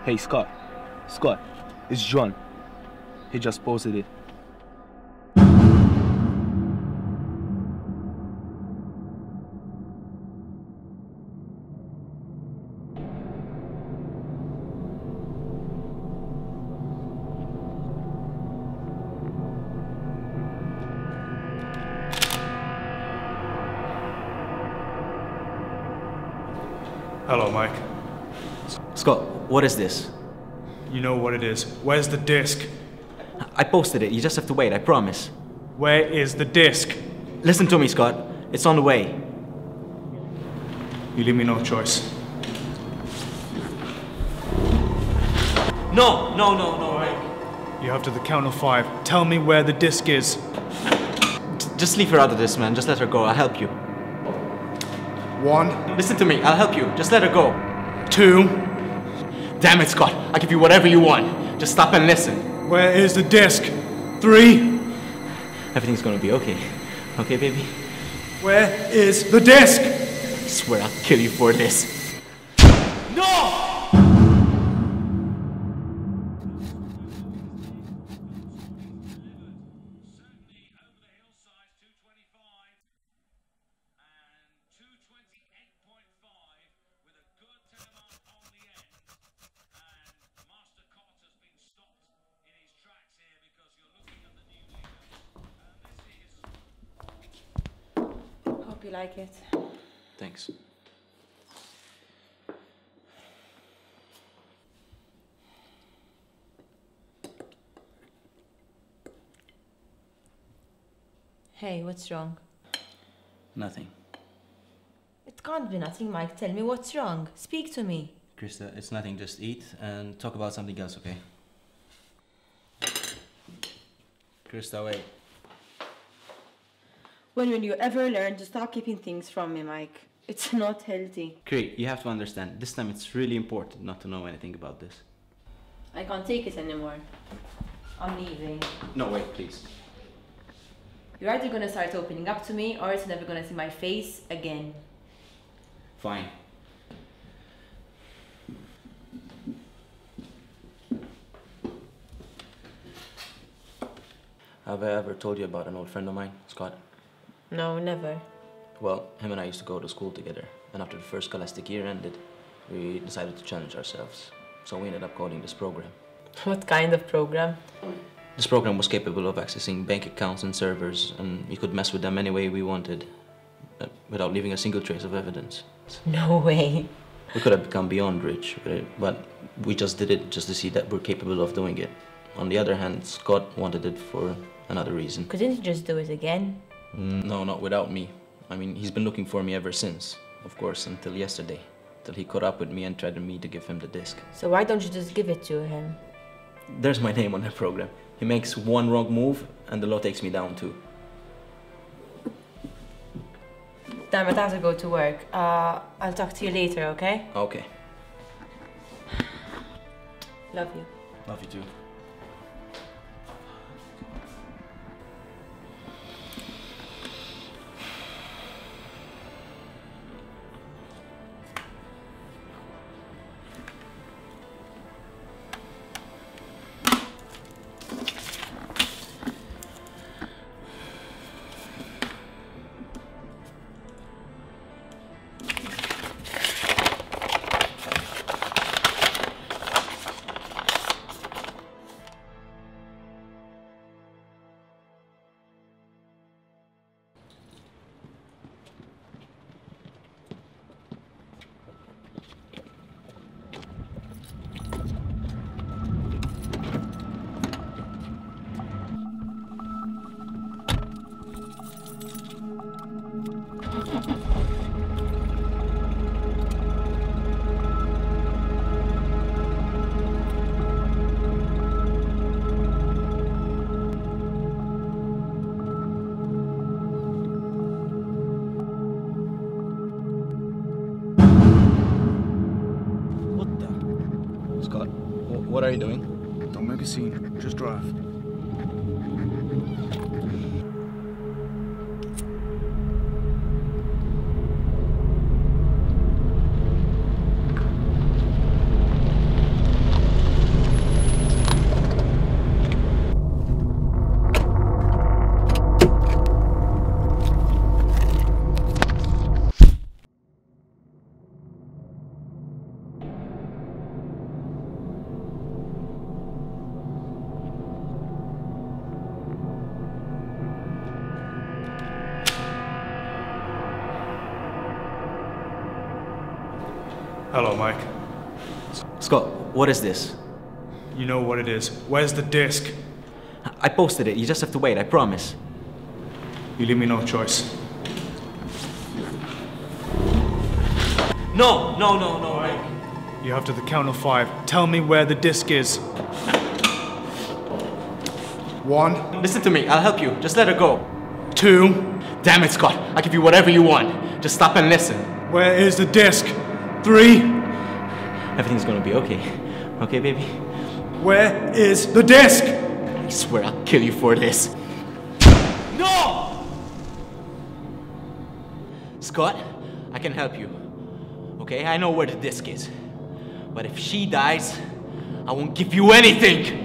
Hey, Scott. Scott, it's John. He just posted it. Hello, Mike. Scott, what is this? You know what it is. Where's the disc? I posted it. You just have to wait, I promise. Where is the disc? Listen to me, Scott. It's on the way. You leave me no choice. No, Mike. You have to the count of 5. Tell me where the disc is. Just leave her out of this, man. Just let her go. I'll help you. 1. Listen to me. I'll help you. Just let her go. 2. Damn it, Scott. I'll give you whatever you want. Just stop and listen. Where is the disc? 3. Everything's gonna be okay. Okay, baby? Where is the disc? I swear I'll kill you for this. No! You like it? Thanks. Hey, what's wrong? Nothing. It can't be nothing, Mike. Tell me what's wrong. Speak to me. Krista, it's nothing. Just eat and talk about something else, okay? Krista, wait. When will you ever learn to stop keeping things from me, Mike? It's not healthy. Kri, you have to understand. This time it's really important not to know anything about this. I can't take it anymore. I'm leaving. No, wait, please. You're either gonna start opening up to me or it's never gonna see my face again. Fine. Have I ever told you about an old friend of mine, Scott? No, never. Well, him and I used to go to school together, and after the first scholastic year ended, we decided to challenge ourselves. So we ended up coding this program. What kind of program? This program was capable of accessing bank accounts and servers, and we could mess with them any way we wanted, without leaving a single trace of evidence. No way. We could have become beyond rich with it, but we just did it just to see that we're capable of doing it. On the other hand, Scott wanted it for another reason. Couldn't you just do it again? No, not without me. I mean, he's been looking for me ever since. Of course, until yesterday. Till he caught up with me and threatened me to give him the disc. So why don't you just give it to him? There's my name on that program. He makes one wrong move and the law takes me down too. Damn it, I have to go to work. I'll talk to you later, okay? Okay. Love you. Love you too. What are you doing? Don't make a scene. Just drive. Hello, Mike. Scott, what is this? You know what it is. Where's the disc? I posted it. You just have to wait, I promise. You leave me no choice. No. You have to the count of 5. Tell me where the disc is. 1, Listen to me, I'll help you. Just let her go. 2. Damn it, Scott. I'll give you whatever you want. Just stop and listen. Where is the disc? 3. Everything's gonna be okay. Okay, baby? Where is the disc? I swear I'll kill you for this. No! Scott, I can help you. Okay, I know where the disc is. But if she dies, I won't give you anything!